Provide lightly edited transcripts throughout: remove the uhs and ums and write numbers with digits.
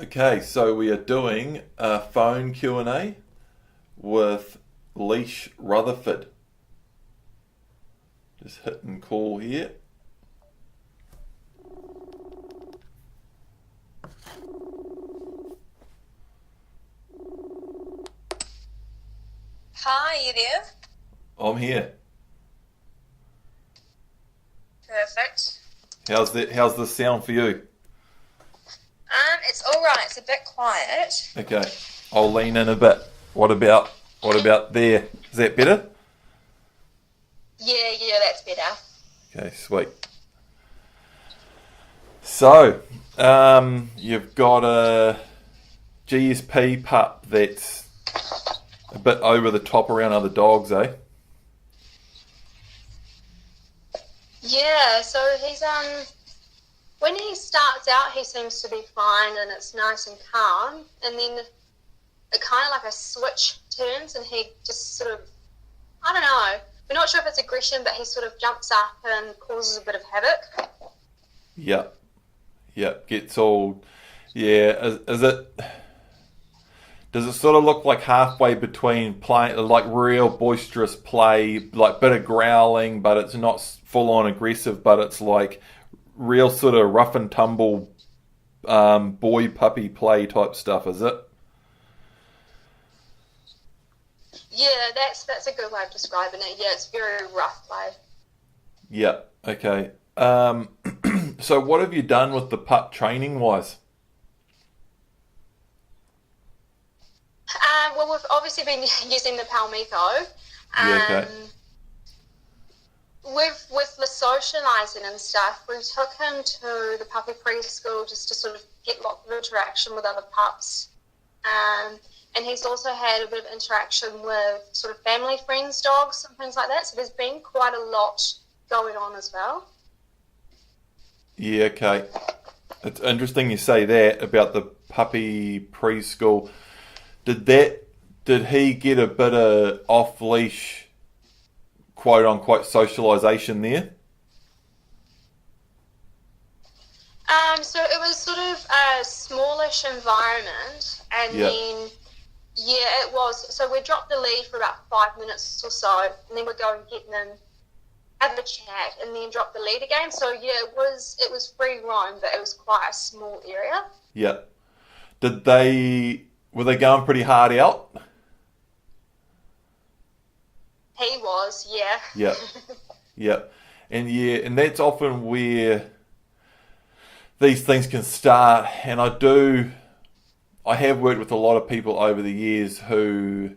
Okay, so we are doing a phone Q&A with Leash Rutherford. Just hit and call here. Hi, you there? I'm here. Perfect. How's this sound for you? It's all right. It's a bit quiet. Okay, I'll lean in a bit. What about there? Is that better? Yeah, that's better. Okay, sweet. So, you've got a GSP pup that's a bit over the top around other dogs, eh? Yeah, so he's when he starts out, he seems to be fine and it's nice and calm, and then it kind of like a switch turns, and he just sort of, I don't know. We're not sure if it's aggression, but he sort of jumps up and causes a bit of havoc. Yep. Yep. Gets all. Yeah. Is it? Does it sort of look like halfway between play, like real boisterous play, like bit of growling, but it's not full on aggressive, but it's like real sort of rough and tumble boy puppy play type stuff? Is it? Yeah, that's a good way of describing it. Yeah, it's very rough play. Yeah. Okay. So what have you done with the pup training wise? Well, we've obviously been using the Paumiko. Yeah. Okay. With the socialising and stuff, we took him to the puppy preschool just to sort of get lots of interaction with other pups. And he's also had a bit of interaction with sort of family friends' dogs and things like that. So there's been quite a lot going on as well. Yeah. Okay. It's interesting you say that about the puppy preschool. Did he get a bit of off leash, quote unquote, socialisation there? So it was sort of a smallish environment, and Yeah. then yeah, it was. So we dropped the lead for about 5 minutes or so, and then we'd go and get them, have a chat, and then drop the lead again. So yeah, it was free roam, but it was quite a small area. Yeah. Were they going pretty hard out? He was, yeah. Yeah. Yeah. And that's often where these things can start. And I have worked with a lot of people over the years who,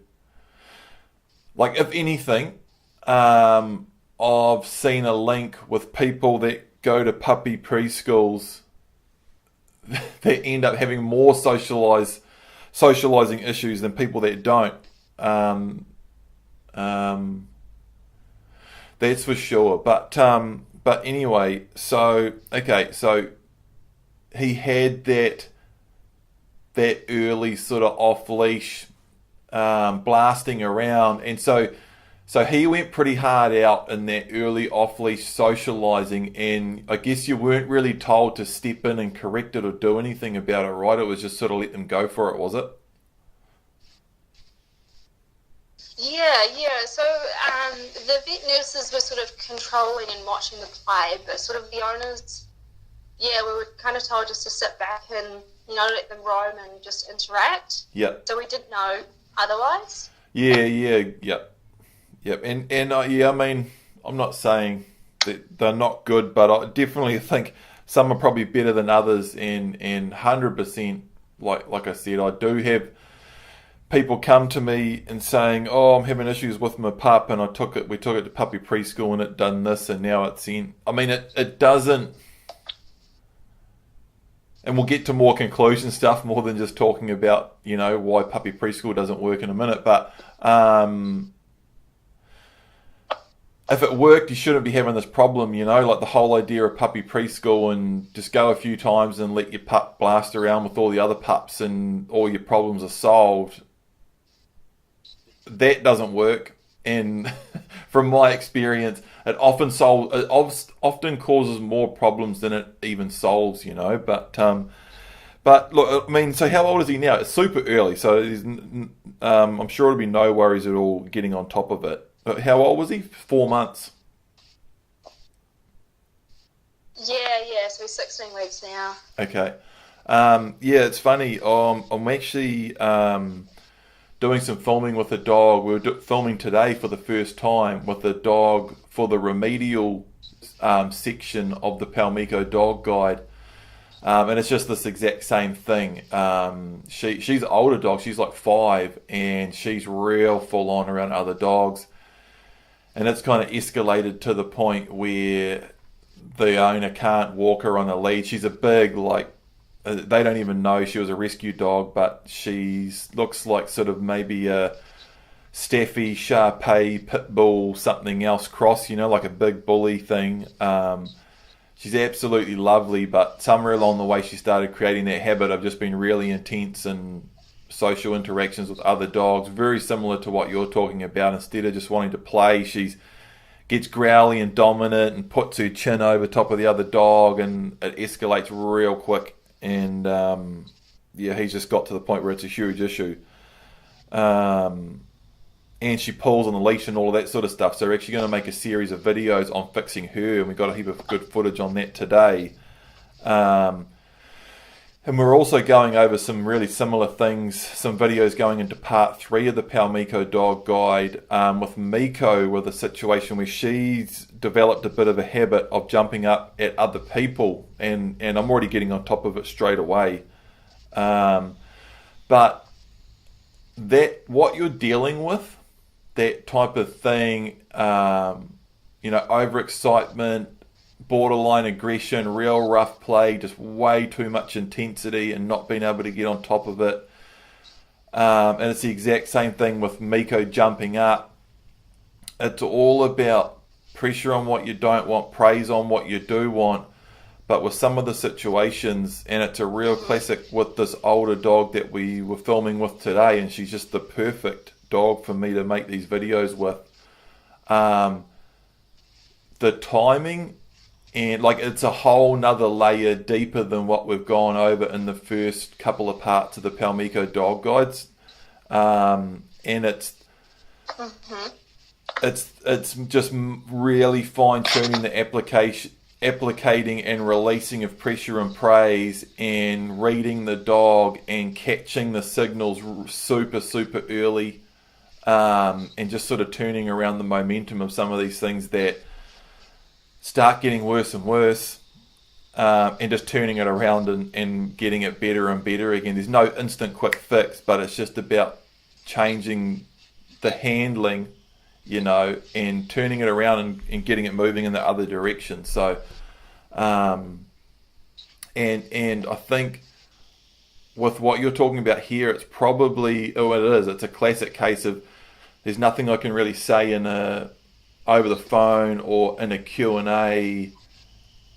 like, if anything, I've seen a link with people that go to puppy preschools that end up having more socializing issues than people that don't. Um, um, that's for sure. But anyway, so okay, so he had that early sort of off leash blasting around, and so he went pretty hard out in that early off leash socializing, and I guess you weren't really told to step in and correct it or do anything about it, right? It was just sort of let them go for it, was it? Yeah. So the vet nurses were sort of controlling and watching the play, but sort of the owners, yeah, we were kind of told just to sit back and, let them roam and just interact. Yep. So we didn't know otherwise. Yeah, yep. And yeah, I mean, I'm not saying that they're not good, but I definitely think some are probably better than others, and 100%, like I said, I do have people come to me and saying, "Oh, I'm having issues with my pup, and we took it to puppy preschool, and it done this, and now it's in." I mean, it doesn't, and we'll get to more conclusion stuff more than just talking about why puppy preschool doesn't work in a minute. But if it worked, you shouldn't be having this problem. Like the whole idea of puppy preschool, and just go a few times and let your pup blast around with all the other pups, and all your problems are solved. That doesn't work, and from my experience, it often causes more problems than it even solves. But look, I mean, so how old is he now? It's super early, so I'm sure it'll be no worries at all getting on top of it. But how old was he? 4 months. Yeah. So he's 16 weeks now. Okay. Yeah, it's funny. I'm actually doing some filming with a dog. We were filming today for the first time with a dog for the remedial section of the Paumiko dog guide. And it's just this exact same thing. She's an older dog. She's like 5, and she's real full on around other dogs. And it's kind of escalated to the point where the owner can't walk her on a lead. She's a big, like, they don't even know she was a rescue dog, but looks like sort of maybe a Staffy, Shar-Pei, Pit Bull, something else cross, like a big bully thing. She's absolutely lovely, but somewhere along the way she started creating that habit of just being really intense and social interactions with other dogs, very similar to what you're talking about. Instead of just wanting to play, she gets growly and dominant and puts her chin over top of the other dog, and it escalates real quick. And he's just got to the point where it's a huge issue. And she pulls on the leash and all of that sort of stuff. So we're actually going to make a series of videos on fixing her, and we've got a heap of good footage on that today. And we're also going over some really similar things, some videos going into part 3 of the Paumiko dog guide with Miko, with a situation where she's developed a bit of a habit of jumping up at other people, and I'm already getting on top of it straight away. But what you're dealing with, that type of thing, overexcitement, borderline aggression, real rough play, just way too much intensity and not being able to get on top of it. And it's the exact same thing with Miko jumping up. It's all about pressure on what you don't want, praise on what you do want. But with some of the situations, and it's a real classic with this older dog that we were filming with today, and she's just the perfect dog for me to make these videos with. The timing, and like, it's a whole nother layer deeper than what we've gone over in the first couple of parts of the Paumiko dog guides. And it's just really fine-tuning the applicating and releasing of pressure and praise, and reading the dog and catching the signals super, super early, and just sort of turning around the momentum of some of these things that start getting worse and worse, and just turning it around and getting it better and better again. There's no instant quick fix, but it's just about changing the handling, and turning it around and getting it moving in the other direction. So, and I think with what you're talking about here, it's probably, it's a classic case of there's nothing I can really say over the phone or in a Q&A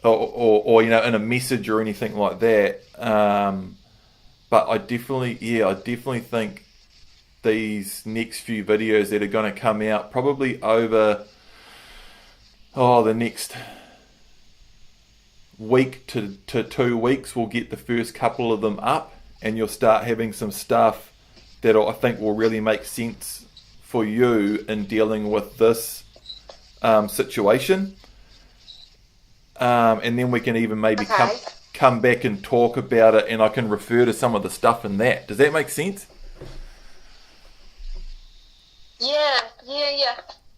or in a message or anything like that. But I definitely think these next few videos that are going to come out probably over the next week to 2 weeks, we'll get the first couple of them up, and you'll start having some stuff that I think will really make sense for you in dealing with this situation. And then we can even maybe come back and talk about it, and I can refer to some of the stuff in that. Does that make sense? Yeah.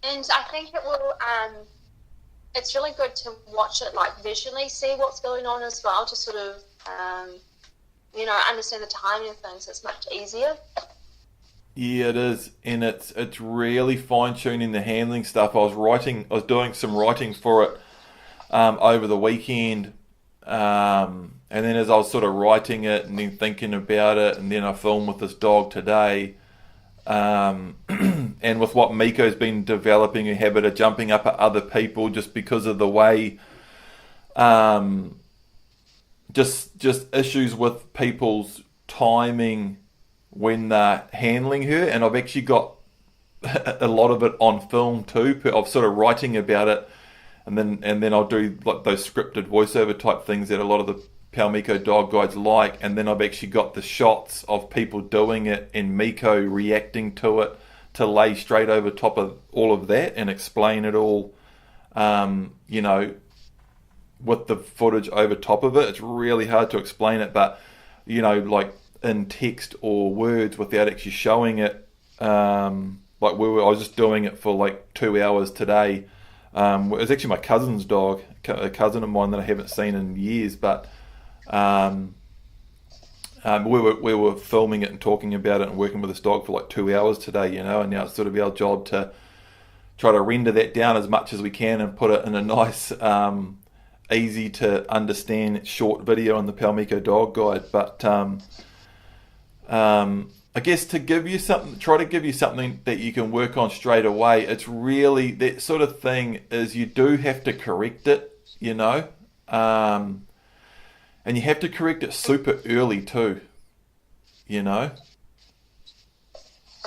And I think it will, it's really good to watch it, like, visually see what's going on as well, to sort of, understand the timing of things. It's much easier. Yeah, it is, and it's really fine-tuning the handling stuff. I was doing some writing for it over the weekend, and then as I was sort of writing it and then thinking about it, and then I filmed with this dog today, and with what Miko's been developing a habit of jumping up at other people just because of the way, just issues with people's timing when they're handling her, and I've actually got a lot of it on film too. I'm sort of writing about it, and then I'll do like those scripted voiceover type things that a lot of the Paumiko dog guides like, and then I've actually got the shots of people doing it and Miko reacting to it to lay straight over top of all of that and explain it all, you know, with the footage over top of it. It's really hard to explain it, but, you know, like in text or words without actually showing it. Like I was just doing it for like 2 hours today. It was actually my cousin's dog, a cousin of mine that I haven't seen in years, but we were filming it and talking about it and working with this dog for like 2 hours today, you know, and now it's sort of our job to try to render that down as much as we can and put it in a nice, easy to understand short video on the Paumiko dog guide. But I guess to give you something, try to give you something that you can work on straight away. It's really that sort of thing is you do have to correct it, you know, and you have to correct it super early too, you know.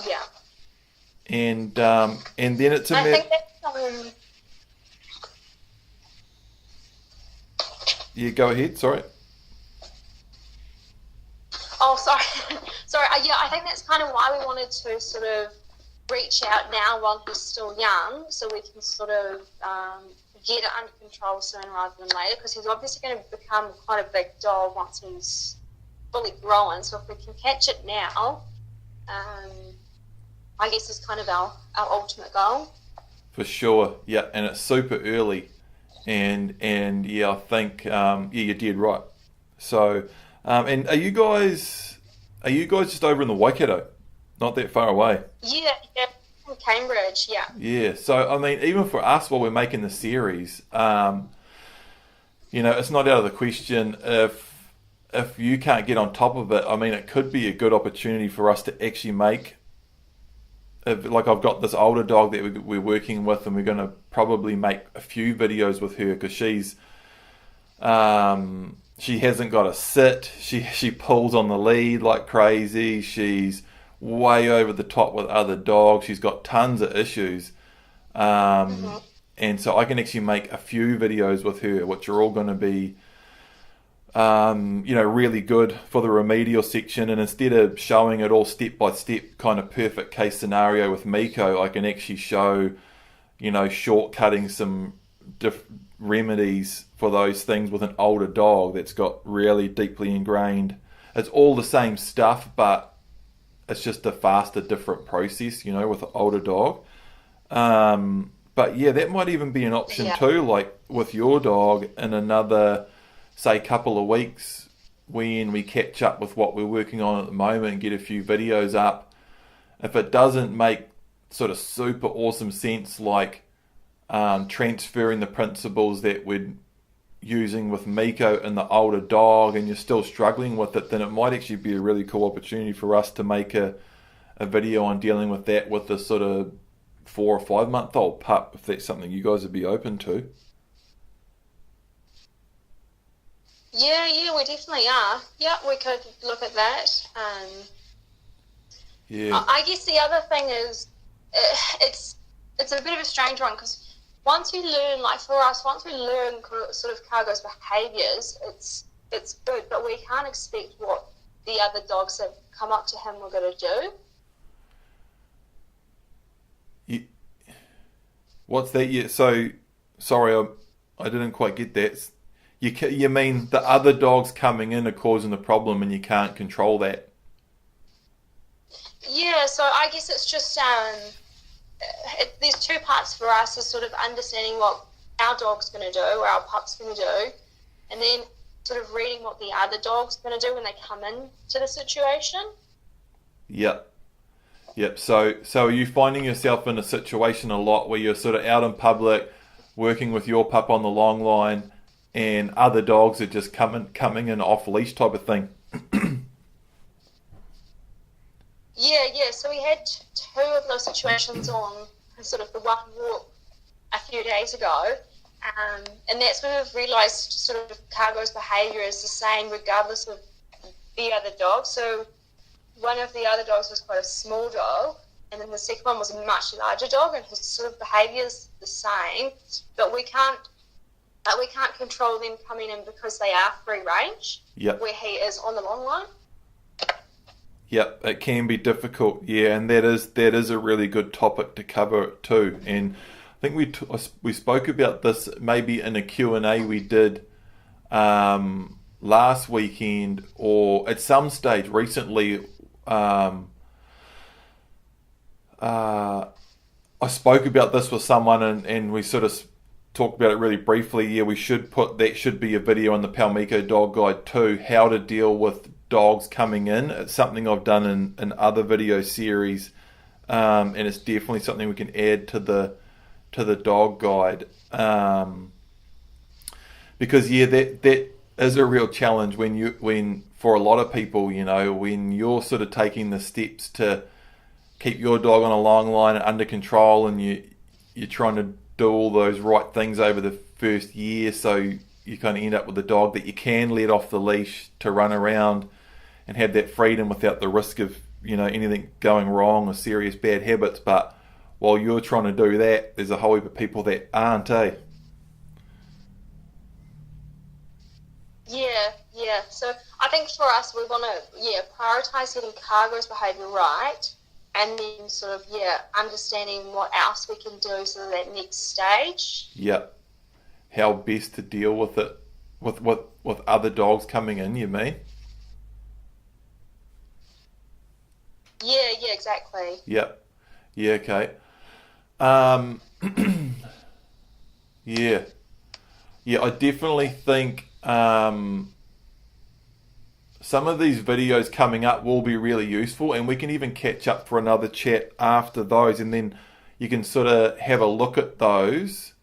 Yeah. And then it's a I think that's Yeah, go ahead. Sorry. Oh, sorry. Sorry. Yeah, I think that's kind of why we wanted to sort of reach out now while he's still young, so we can sort of get it under control sooner rather than later, because he's obviously going to become quite a big dog once he's fully grown. So if we can catch it now, I guess is kind of our ultimate goal. For sure. Yeah, and it's super early. And yeah, I think you did right. So and are you guys just over in the Waikato, not that far away? Yeah, in Cambridge. Yeah. Yeah. So I mean, even for us, while we're making the series, you know, it's not out of the question if you can't get on top of it. I mean, it could be a good opportunity for us to actually make. Like I've got this older dog that we're working with, and we're going to probably make a few videos with her because she hasn't got a sit. She pulls on the lead like crazy. She's way over the top with other dogs. She's got tons of issues, and so I can actually make a few videos with her, which are all going to be, you know, really good for the remedial section. And instead of showing it all step by step, kind of perfect case scenario with Miko, I can actually show, you know, shortcutting some remedies for those things with an older dog that's got really deeply ingrained. It's all the same stuff, but it's just a faster, different process, you know, with an older dog. But yeah, that might even be an option too, like with your dog in another, say, couple of weeks when we catch up with what we're working on at the moment and get a few videos up. If it doesn't make sort of super awesome sense, like transferring the principles that we're using with Miko and the older dog, and you're still struggling with it, then it might actually be a really cool opportunity for us to make a video on dealing with that with the sort of 4 or 5 month old pup, if that's something you guys would be open to. Yeah, we definitely are. Yeah, we could look at that. Yeah. I guess the other thing is, it's a bit of a strange one, because once you learn, like for us, once we learn sort of Cargo's behaviours, it's good, but we can't expect what the other dogs that come up to him were going to do. What's that? Yeah, so, sorry, I didn't quite get that. You mean the other dogs coming in are causing the problem and you can't control that? Yeah, so I guess it's just, there's two parts for us, is sort of understanding what our dog's going to do, or our pup's going to do, and then sort of reading what the other dog's going to do when they come in to the situation. Yep. So are you finding yourself in a situation a lot where you're sort of out in public, working with your pup on the long line, and other dogs are just coming in off leash type of thing? Yeah. So we had two of those situations on sort of the one walk a few days ago, and that's when we've realised sort of Cargo's behaviour is the same regardless of the other dog. So one of the other dogs was quite a small dog, and then the second one was a much larger dog, and his sort of behaviour is the same, but we can't but we can't control them coming in because they are free range, Yep. where he is on the long line. Yep, it can be difficult, yeah, and that is a really good topic to cover too. And I think we spoke about this maybe in a Q&A we did last weekend or at some stage recently. I spoke about this with someone and we sort of talked about it really briefly. Yeah, that should be a video on the Paumiko Dog Guide too, how to deal with dogs coming in. It's something I've done in other video series, and it's definitely something we can add to the dog guide. Because yeah, that is a real challenge when for a lot of people, when you're sort of taking the steps to keep your dog on a long line and under control, and you're trying to do all those right things over the first year, so you kind of end up with a dog that you can let off the leash to run around and have that freedom without the risk of anything going wrong or serious bad habits. But while you're trying to do that, there's a whole heap of people that aren't, Yeah. So I think for us, we want to prioritize getting Cargo's behaviour right, and then sort of understanding what else we can do so that next stage. Yeah. How best to deal with it with other dogs coming in, you mean? Yeah, exactly. Yep. Yeah, okay. Yeah. Yeah, I definitely think some of these videos coming up will be really useful, and we can even catch up for another chat after those, and then you can sort of have a look at those.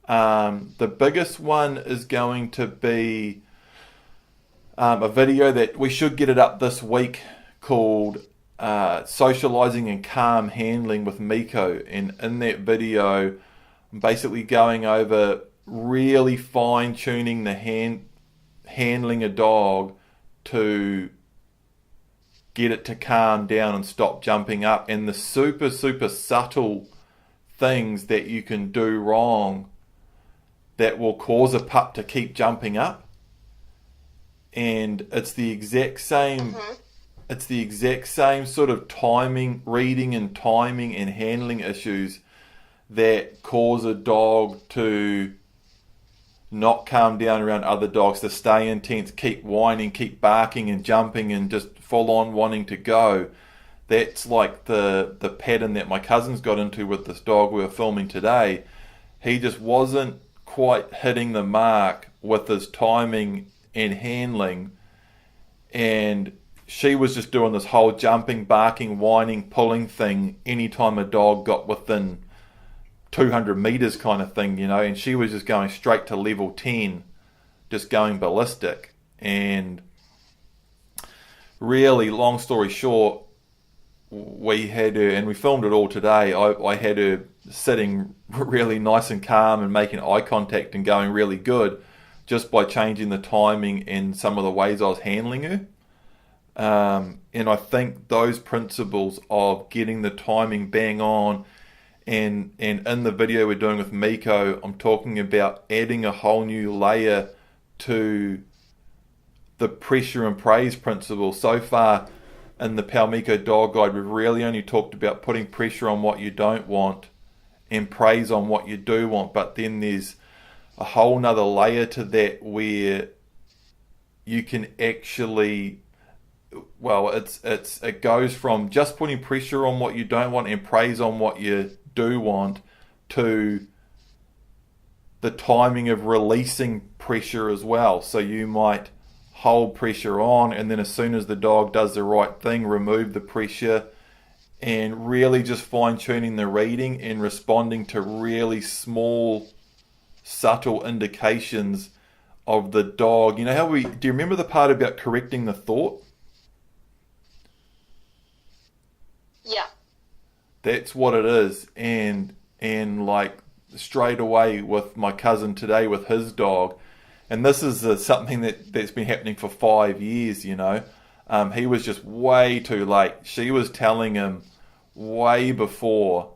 The biggest one is going to be a video that we should get it up this week called Socializing and Calm Handling with Miko. And in that video, I'm basically going over really fine-tuning the handling a dog to get it to calm down and stop jumping up, and the super, super subtle things that you can do wrong that will cause a pup to keep jumping up. And it's the exact same it's the exact same sort of reading and timing and handling issues that cause a dog to not calm down around other dogs, to stay intense, keep whining, keep barking and jumping and just full on wanting to go. That's like the pattern that my cousin's got into with this dog we were filming today. He just wasn't quite hitting the mark with his timing and handling, and she was just doing this whole jumping, barking, whining, pulling thing anytime a dog got within 200 meters kind of thing, and she was just going straight to level 10, just going ballistic. And really, long story short, we had her, and we filmed it all today, I had her sitting really nice and calm and making eye contact and going really good just by changing the timing and some of the ways I was handling her. And I think those principles of getting the timing bang on, and in the video we're doing with Miko, I'm talking about adding a whole new layer to the pressure and praise principle. So far in the Paumiko Dog Guide, we've really only talked about putting pressure on what you don't want and praise on what you do want. But then there's a whole nother layer to that where you can actually, it goes from just putting pressure on what you don't want and praise on what you do want to the timing of releasing pressure as well. So you might hold pressure on, and then as soon as the dog does the right thing, remove the pressure, and really just fine-tuning the reading and responding to really small, subtle indications of the dog. Do you remember the part about correcting the thought? Yeah. That's what it is. And like straight away with my cousin today with his dog, and this is something that's been happening for 5 years, he was just way too late. She was telling him way before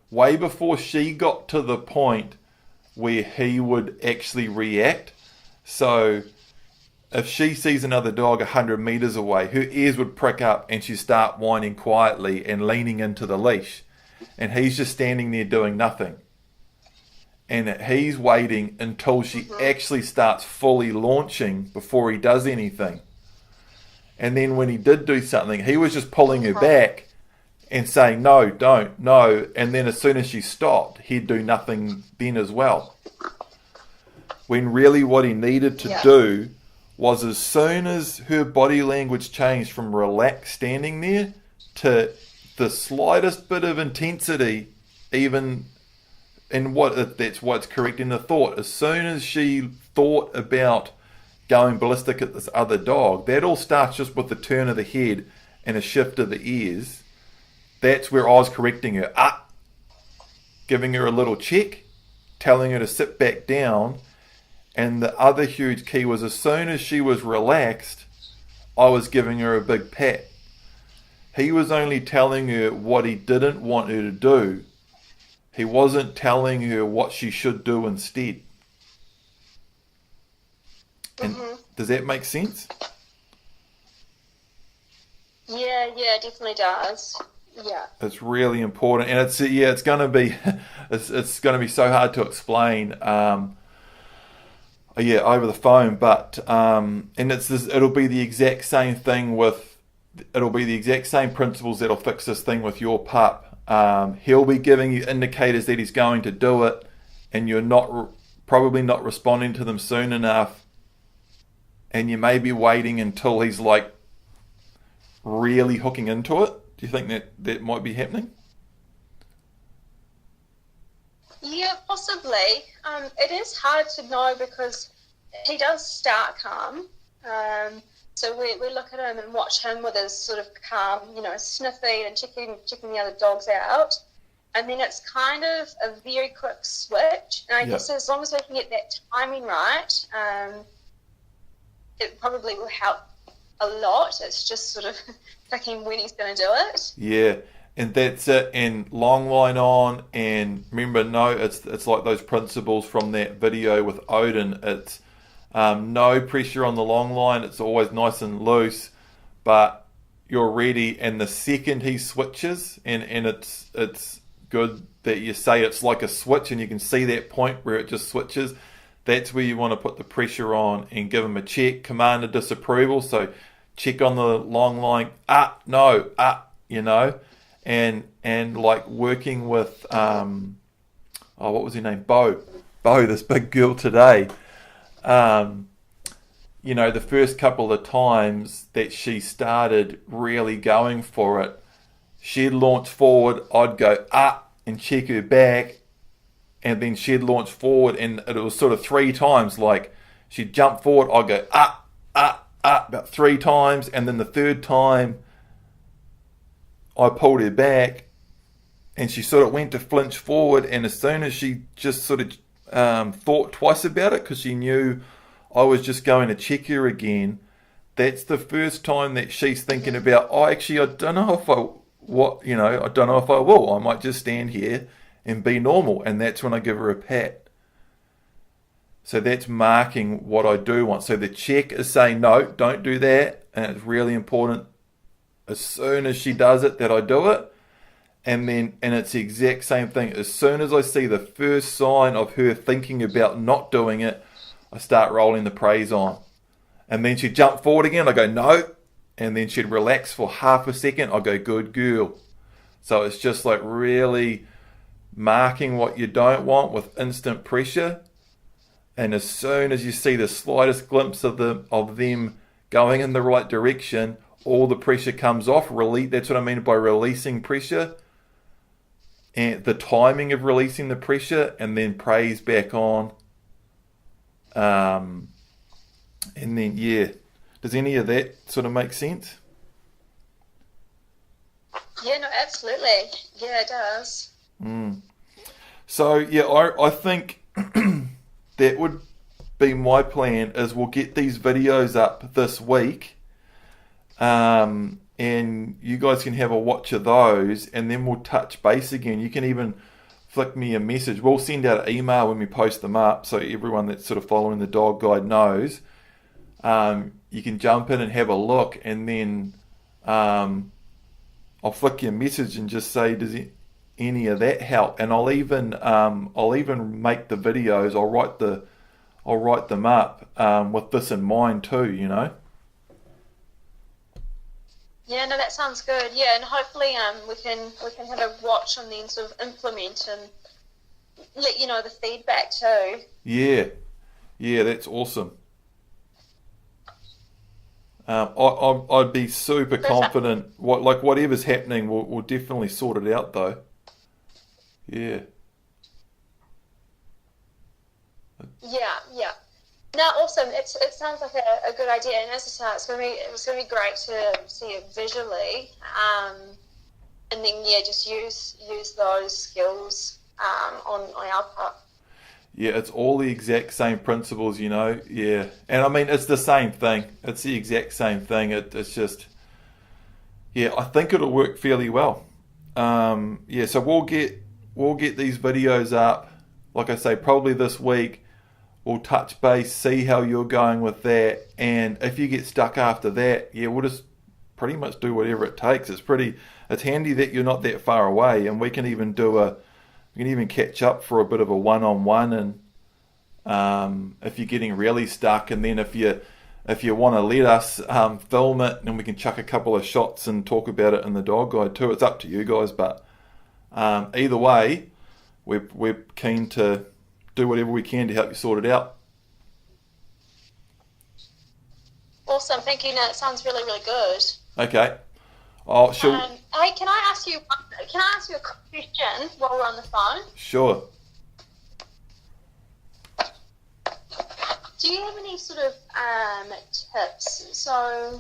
way before she got to the point where he would actually react. So if she sees another dog 100 meters away, her ears would prick up and she'd start whining quietly and leaning into the leash. And he's just standing there doing nothing. And he's waiting until she actually starts fully launching before he does anything. And then when he did do something, he was just pulling her back and saying, no, don't, no. And then as soon as she stopped, he'd do nothing then as well. When really what he needed to do was, as soon as her body language changed from relaxed standing there to the slightest bit of intensity, even in that's what's correcting the thought. As soon as she thought about going ballistic at this other dog, that all starts just with the turn of the head and a shift of the ears. That's where I was correcting her. Giving her a little check, telling her to sit back down. And the other huge key was, as soon as she was relaxed, I was giving her a big pat. He was only telling her what he didn't want her to do. He wasn't telling her what she should do instead. And does that make sense? Yeah, definitely does. Yeah. It's really important, and it's going to be it's going to be so hard to explain. Over the phone, but and it'll be the exact same thing it'll be the exact same principles that'll fix this thing with your pup. He'll be giving you indicators that he's going to do it, and you're probably not responding to them soon enough, and you may be waiting until he's like really hooking into it. Do you think that might be happening? Yeah, possibly. It is hard to know because he does start calm. So we look at him and watch him with his sort of calm, sniffing and checking the other dogs out. And then it's kind of a very quick switch. And I guess as long as we can get that timing right, it probably will help a lot. It's just sort of picking when he's going to do it. Yeah. And that's it, and long line on, and remember, it's like those principles from that video with Odin. It's no pressure on the long line. It's always nice and loose, but you're ready. And the second he switches, and it's good that you say it's like a switch, and you can see that point where it just switches. That's where you want to put the pressure on and give him a check, command of disapproval. So check on the long line. No. And like working with what was her name? Bo, this big girl today. The first couple of times that she started really going for it, she'd launch forward, I'd go and check her back, and then she'd launch forward, and it was sort of 3 times. Like she'd jump forward, I'd go about 3 times, and then the third time I pulled her back, and she sort of went to flinch forward, and as soon as she just sort of thought twice about it, because she knew I was just going to check her again, that's the first time that she's thinking about, I don't know if I don't know if I will. I might just stand here and be normal, and that's when I give her a pat. So that's marking what I do want. So the check is saying, no, don't do that, and it's really important as soon as she does it that I do it. And it's the exact same thing. As soon as I see the first sign of her thinking about not doing it, I start rolling the praise on. And then she'd jump forward again, I go, no. And then she'd relax for half a second, I go, good girl. So it's just like really marking what you don't want with instant pressure. And as soon as you see the slightest glimpse of them going in the right direction, all the pressure comes off. That's what I mean by releasing pressure. And the timing of releasing the pressure, and then praise back on. And then, does any of that sort of make sense? Yeah, no, absolutely. Yeah, it does. So, I think that would be my plan, is we'll get these videos up this week. And you guys can have a watch of those, and then we'll touch base again. You can even flick me a message. We'll send out an email when we post them up, so everyone that's sort of following the dog guide knows. You can jump in and have a look, and then I'll flick you a message and just say, does any of that help? And I'll even make the videos. I'll write them up with this in mind too. Yeah, no, that sounds good. Yeah, and hopefully we can have a watch and then sort of implement and let you know the feedback too. Yeah, that's awesome. I'd be super confident. Whatever's happening, we'll definitely sort it out though. Yeah. Yeah. No, awesome. It sounds like a good idea, and as I said, it's gonna be great to see it visually, and then just use those skills on our part. Yeah, it's all the exact same principles, Yeah, and I mean it's the same thing. It's the exact same thing. It's just, I think it'll work fairly well. So we'll get these videos up. Like I say, probably this week. We'll touch base, see how you're going with that, and if you get stuck after that, we'll just pretty much do whatever it takes. It's handy that you're not that far away, and we can even catch up for a bit of a one-on-one, and if you're getting really stuck, and then if you want to let us film it, and we can chuck a couple of shots and talk about it in the dog guide too. It's up to you guys, but either way, we're keen to do whatever we can to help you sort it out. Awesome, thank you. No, it sounds really, really good. Okay. Oh, sure. Hey, can I ask you a question while we're on the phone? Sure. Do you have any sort of tips? So,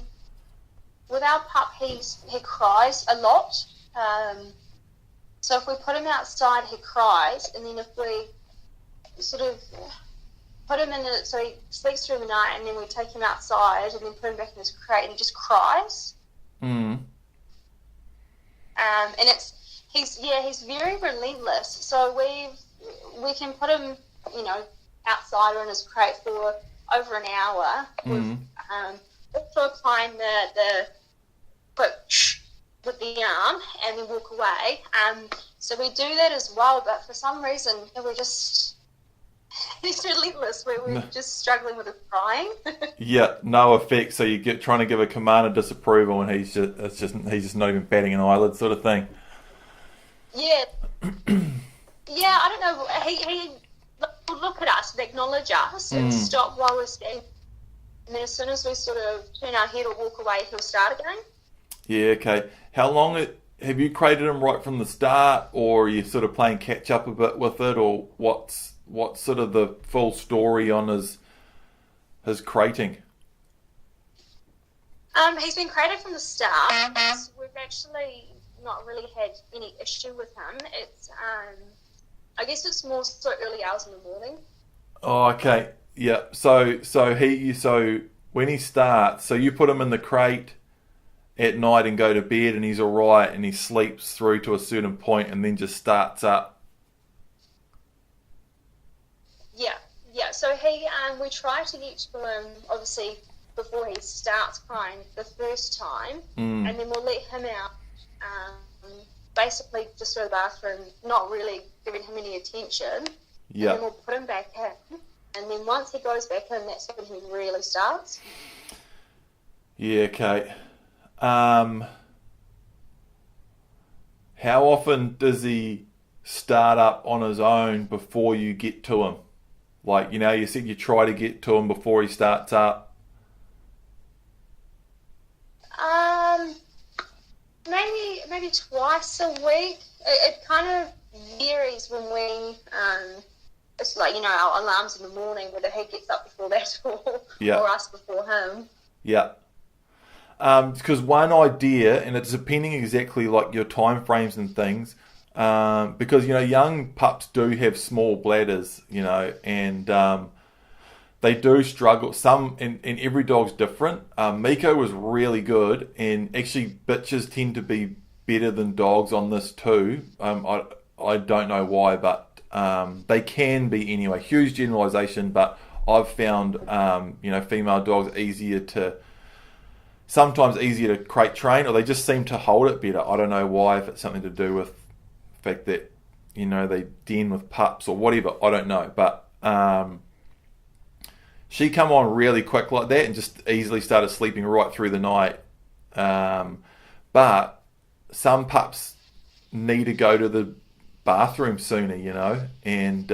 with our pup, he cries a lot. So if we put him outside, he cries, and then if we sort of put him in it so he sleeps through the night, and then we take him outside and then put him back in his crate, and he just cries. Mm. And he's very relentless. So we can put him, outside or in his crate for over an hour. Mm. Also applying the with the arm and then walk away. So we do that as well, but for some reason he's relentless. We're just struggling with his crying. Yeah, no effect. So you get trying to give a command of disapproval, and he's just not even batting an eyelid, sort of thing. Yeah, I don't know. He will look at us and acknowledge us and stop while we're standing, and then as soon as we sort of turn our head or walk away, he'll start again. Yeah, okay. How long have you crated him right from the start, or are you sort of playing catch up a bit with it, or what's sort of the full story on his crating? He's been crated from the start. We've actually not really had any issue with him. It's I guess it's more so early hours in the morning. Oh, okay. Yeah. So when he starts, so you put him in the crate at night and go to bed, and he's all right, and he sleeps through to a certain point, and then just starts up. Yeah. So we try to get to him obviously before he starts crying the first time, and then we'll let him out. Basically just to the bathroom, not really giving him any attention. Yeah. And then we'll put him back in, and then once he goes back in, that's when he really starts. Yeah. Okay. How often does he start up on his own before you get to him? Like, you said you try to get to him before he starts up. Maybe twice a week. It kind of varies when we, it's like, our alarms in the morning, whether he gets up before that or us before him. Yeah. Because one idea, and it's depending exactly like your time frames and things, because young pups do have small bladders, and they do struggle. And every dog's different. Miko was really good, and actually bitches tend to be better than dogs on this too. I don't know why, but they can be anyway. Huge generalisation, but I've found female dogs sometimes easier to crate train, or they just seem to hold it better. I don't know why, if it's something to do with the fact that they den with pups or whatever. I don't know, but she come on really quick like that and just easily started sleeping right through the night. But some pups need to go to the bathroom sooner, and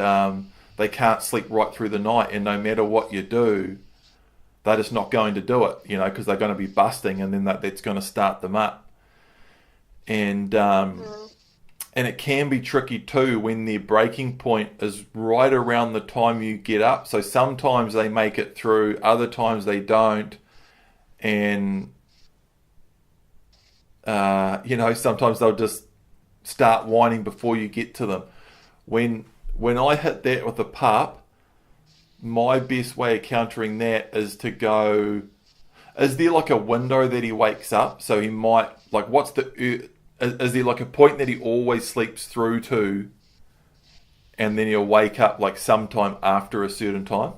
they can't sleep right through the night. And no matter what you do, they're just not going to do it, because they're going to be busting, and then that's going to start them up. And and it can be tricky too when their breaking point is right around the time you get up. So sometimes they make it through, other times they don't. And, sometimes they'll just start whining before you get to them. When I hit that with a pup, my best way of countering that is to go, is there like a window that he wakes up? So he might, like, is there like a point that he always sleeps through to, and then he'll wake up like sometime after a certain time?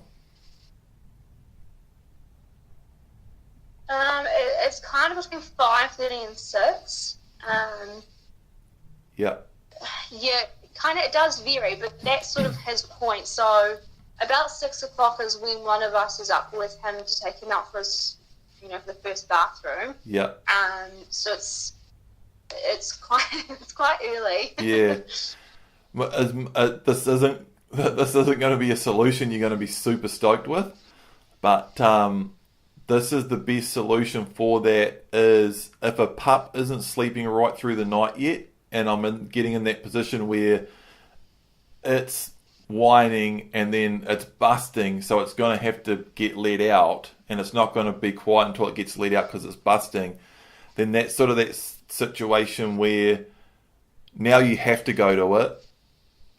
It's kind of between 5:30 and 6. Yeah. Yeah, kind of. It does vary, but that's sort of his point. So about 6 o'clock is when one of us is up with him to take him out for his, for the first bathroom. Yeah. So it's quite early. Yeah. This isn't going to be a solution you're going to be super stoked with, but this is the best solution for that. Is if a pup isn't sleeping right through the night yet, and I'm getting in that position where it's whining and then it's busting, so it's going to have to get let out, and it's not going to be quiet until it gets let out because it's busting, then that's sort of that situation where now you have to go to it,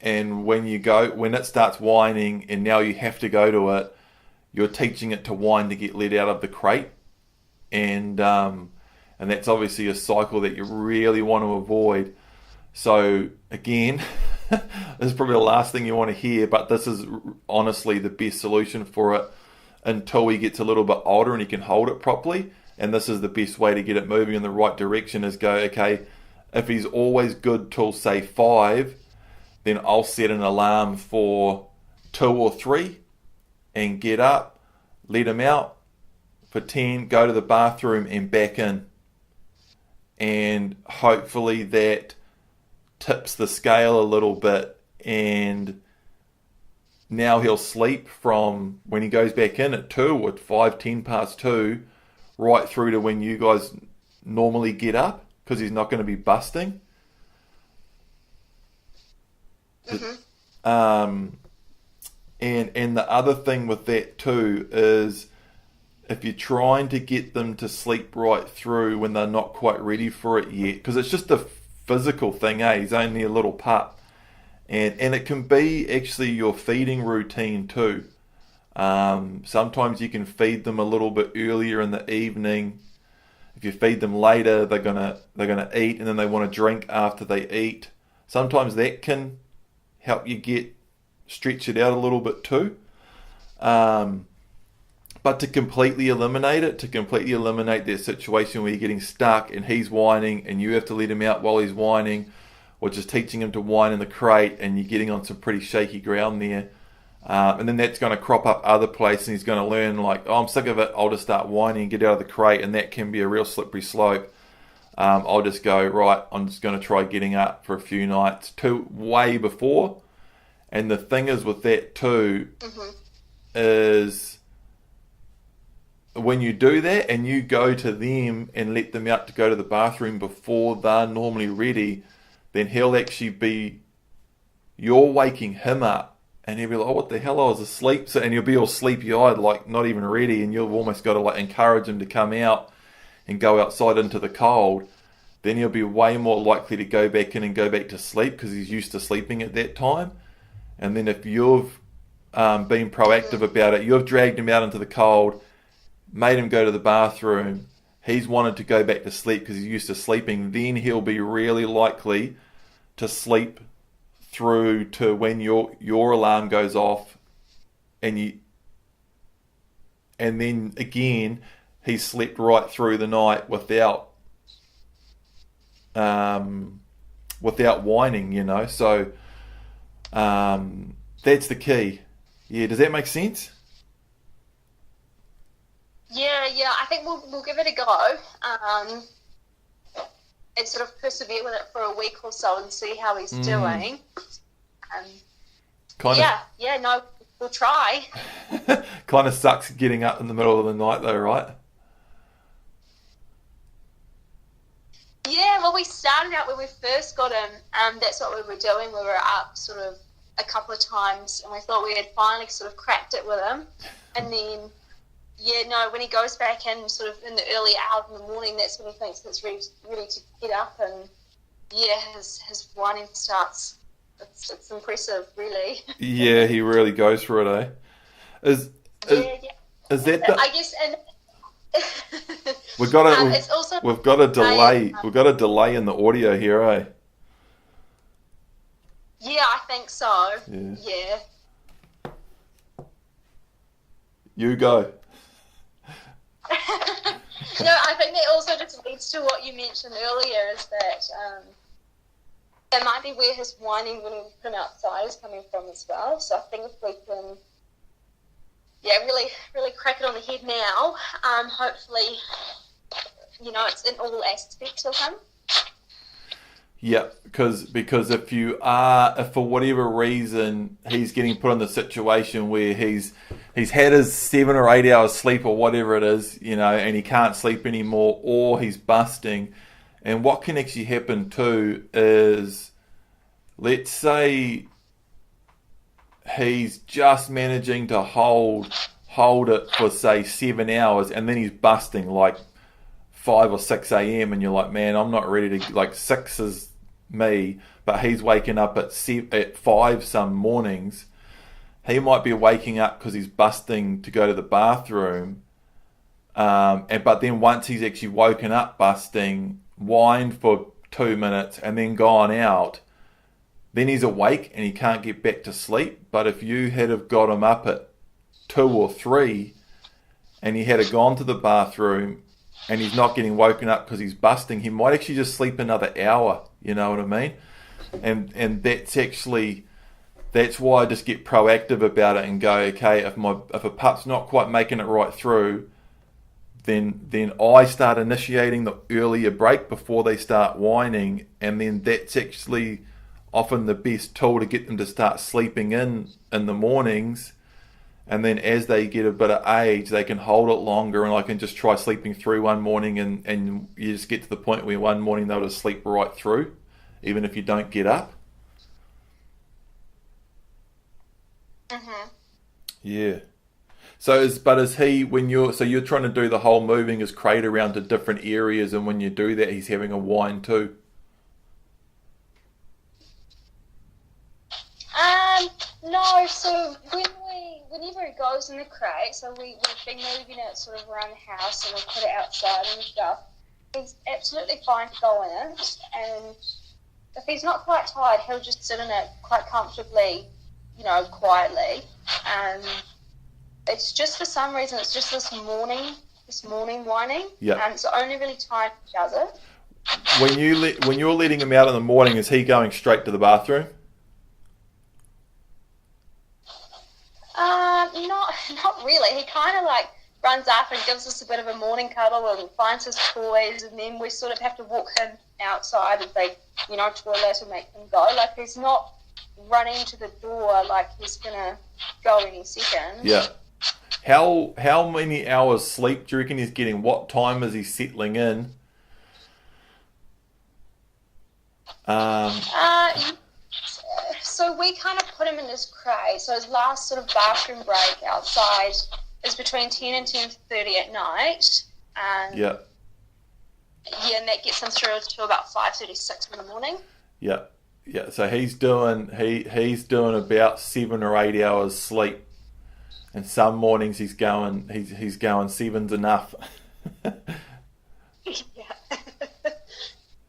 and when it starts whining and now you have to go to it, you're teaching it to whine to get let out of the crate, and that's obviously a cycle that you really want to avoid. So again, this is probably the last thing you want to hear, but this is honestly the best solution for it until he gets a little bit older and he can hold it properly. And this is the best way to get it moving in the right direction, is go, okay, if he's always good till say 5, then I'll set an alarm for 2 or 3 and get up, let him out for 10, go to the bathroom and back in. And hopefully that tips the scale a little bit, and now he'll sleep from when he goes back in at 2 or 5, 10 past 2, right through to when you guys normally get up, because he's not going to be busting. Mm-hmm. And the other thing with that too is, if you're trying to get them to sleep right through when they're not quite ready for it yet, because it's just a physical thing, he's only a little pup, and it can be actually your feeding routine too. Sometimes you can feed them a little bit earlier in the evening. If you feed them later, they're gonna eat, and then they want to drink after they eat. Sometimes that can help you stretch it out a little bit too. But to completely eliminate that situation where you're getting stuck and he's whining and you have to let him out while he's whining, or just teaching him to whine in the crate, and you're getting on some pretty shaky ground there. And then that's going to crop up other places, and he's going to learn, like, I'm sick of it, I'll just start whining and get out of the crate, and that can be a real slippery slope. I'll just go, right, I'm just going to try getting up for a few nights way before. And the thing is with that too, is when you do that and you go to them and let them out to go to the bathroom before they're normally ready, then you're waking him up, and he'll be like, oh, what the hell, I was asleep. And you'll be all sleepy-eyed, like not even ready, and you've almost got to like encourage him to come out and go outside into the cold. Then he'll be way more likely to go back in and go back to sleep because he's used to sleeping at that time. And then if you've been proactive about it, you've dragged him out into the cold, made him go to the bathroom, he's wanted to go back to sleep because he's used to sleeping, then he'll be really likely to sleep through to when your alarm goes off, and then again he slept right through the night without whining, So that's the key. Yeah, does that make sense? Yeah. I think we'll give it a go. And sort of persevere with it for a week or so and see how he's doing. No, we'll try. Kind of sucks getting up in the middle of the night though, right? Yeah, well, we started out when we first got him, that's what we were doing. We were up sort of a couple of times, and we thought we had finally sort of cracked it with him. And then, when he goes back in sort of in the early hours in the morning, that's when he thinks it's ready to get up, and his whining starts. It's impressive, really. Yeah, he really goes for it, eh? Is that the... I guess, and we've got a delay. I We've got a delay in the audio here, eh? Yeah, I think so. Yeah. You go. No, I think that also just leads to what you mentioned earlier, is that it might be where his whining when we put him outside is coming from as well. So I think if we can, really, really crack it on the head now, hopefully, it's in all aspects of him. Yeah, because if for whatever reason he's getting put in the situation where he's had his 7 or 8 hours sleep or whatever it is, and he can't sleep anymore, or he's busting, and what can actually happen too is, let's say he's just managing to hold it for say 7 hours, and then he's busting like 5 or 6 a.m. and you're like, man, I'm not ready to, like 6 is me, but he's waking up at 5 some mornings. He might be waking up because he's busting to go to the bathroom, but then once he's actually woken up busting, whined for 2 minutes and then gone out, then he's awake and he can't get back to sleep. But if you had have got him up at 2 or 3 and he had have gone to the bathroom and he's not getting woken up because he's busting, he might actually just sleep another hour, you know what I mean? And that's why I just get proactive about it and go, okay, if a pup's not quite making it right through, then I start initiating the earlier break before they start whining, and then that's actually often the best tool to get them to start sleeping in the mornings. And then as they get a bit of age, they can hold it longer, and I can just try sleeping through one morning, and you just get to the point where one morning they'll just sleep right through, even if you don't get up. Mm-hmm. Yeah. So you're trying to do the whole moving his crate around to different areas, and when you do that, he's having a whine too? No, so whenever it goes in the crate, so we've been moving it sort of around the house and we put it outside and stuff, he's absolutely fine to go in it, and if he's not quite tired, he'll just sit in it quite comfortably, quietly, and it's just for some reason, it's just this morning whining, and it's only really tired he does it. When you're letting him out in the morning, is he going straight to the bathroom? Not really. He kind of like runs after and gives us a bit of a morning cuddle and finds his toys, and then we sort of have to walk him outside and say, toilet and make him go. Like, he's not running to the door like he's gonna go any second. Yeah. How many hours sleep do you reckon he's getting? What time is he settling in? So we kind of put him in his crate. So his last sort of bathroom break outside is between 10 and 10:30 at night. And yeah, and that gets him through to about 5:36 in the morning. Yeah. So he's doing about 7 or 8 hours sleep, and some mornings he's going 7's enough. Yeah.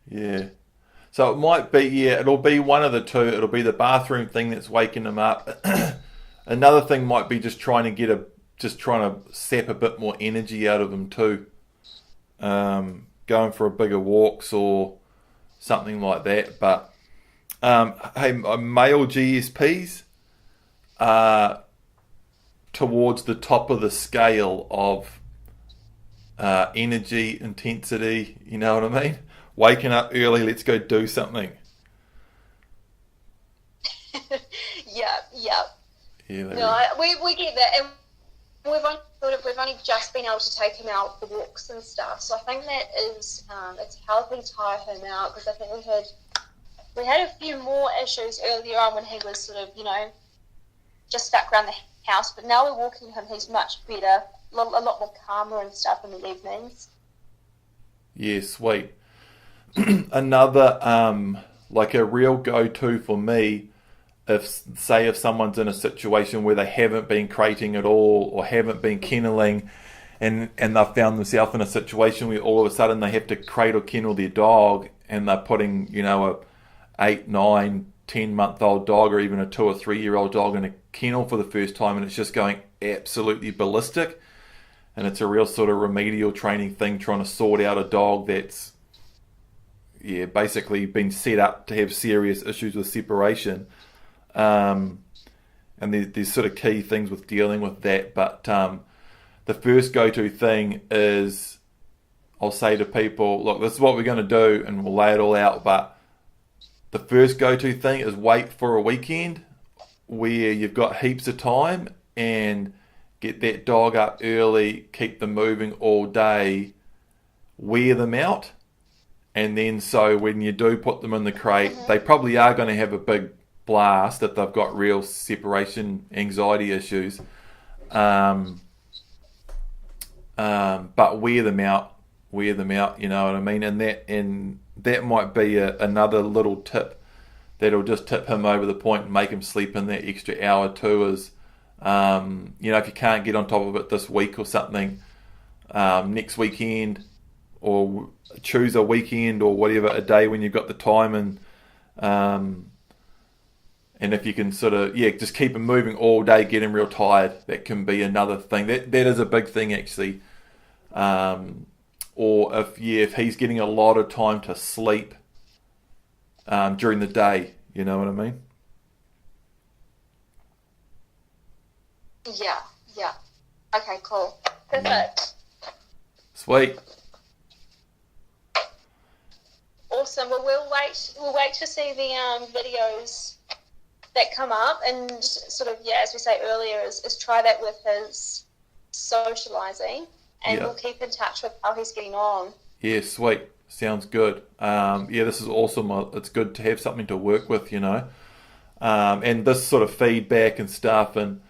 Yeah. So it might be, yeah, it'll be one of the two. It'll be the bathroom thing that's waking them up. Another thing might be just trying to sap a bit more energy out of them too. Going for a bigger walks or something like that. But hey, male GSPs are towards the top of the scale of energy intensity. You know what I mean? Waking up early, let's go do something. Yeah. Yeah, No, we get that, and we've only just been able to take him out for walks and stuff. So I think that is it's helping tire him out, because I think we had a few more issues earlier on when he was sort of just stuck around the house. But now we're walking him, he's much better, a lot more calmer and stuff in the evenings. Yeah, sweet. Another like a real go-to for me, if someone's in a situation where they haven't been crating at all or haven't been kenneling, and they've found themselves in a situation where all of a sudden they have to crate or kennel their dog, and they're putting a 8, 9, 10-month-old dog, or even a 2 or 3-year-old dog in a kennel for the first time, and it's just going absolutely ballistic, and it's a real sort of remedial training thing, trying to sort out a dog that's basically been set up to have serious issues with separation. And there's sort of key things with dealing with that. But the first go-to thing is, I'll say to people, look, this is what we're going to do, and we'll lay it all out. But the first go-to thing is wait for a weekend where you've got heaps of time, and get that dog up early, keep them moving all day, wear them out. And then so when you do put them in the crate, they probably are going to have a big blast if they've got real separation anxiety issues. But wear them out, you know what I mean? And that might be another little tip that'll just tip him over the point and make him sleep in that extra hour too, is, if you can't get on top of it this week or something, next weekend, or choose a weekend or whatever, a day when you've got the time, and if you can sort of just keep him moving all day, get him real tired, that can be another thing. That is a big thing actually. Or if he's getting a lot of time to sleep during the day, you know what I mean? Yeah. Okay, cool. Perfect. Sweet. Awesome. Well, we'll wait to see the videos that come up, and sort of, as we say earlier, is try that with his socializing, and we'll keep in touch with how he's getting on. Yeah, sweet. Sounds good. This is awesome. It's good to have something to work with, and this sort of feedback and stuff, and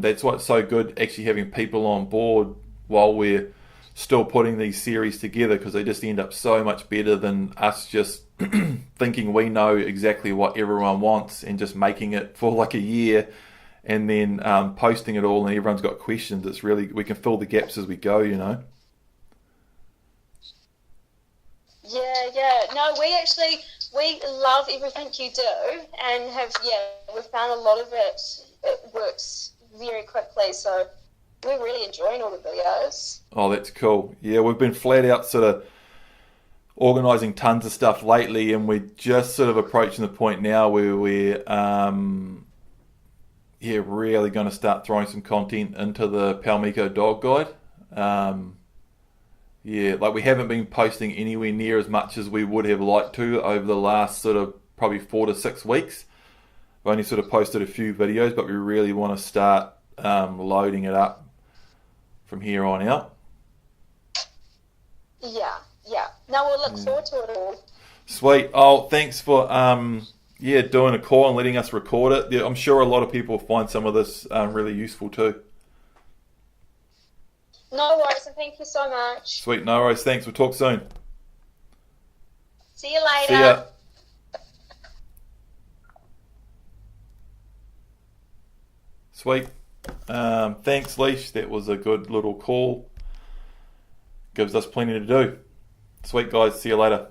that's what's so good, actually having people on board while we're still putting these series together, because they just end up so much better than us just thinking we know exactly what everyone wants and just making it for like a year and then posting it all, and everyone's got questions. It's really, we can fill the gaps as we go, Yeah. No, we love everything you do, and we've found a lot of it works very quickly, so we're really enjoying all the videos. Oh, that's cool. Yeah, we've been flat out sort of organising tons of stuff lately, and we're just sort of approaching the point now where we're really going to start throwing some content into the Paumiko Dog Guide. We haven't been posting anywhere near as much as we would have liked to over the last sort of probably 4 to 6 weeks. We've only sort of posted a few videos, but we really want to start loading it up from here on out. Yeah. No, we'll look forward to it all. Sweet. Oh, thanks for doing a call and letting us record it. Yeah, I'm sure a lot of people find some of this really useful too. No worries, and thank you so much. Sweet, no worries. Thanks. We'll talk soon. See you later. See ya. Sweet. Thanks, Leash. That was a good little call. Gives us plenty to do. Sweet, guys. See you later.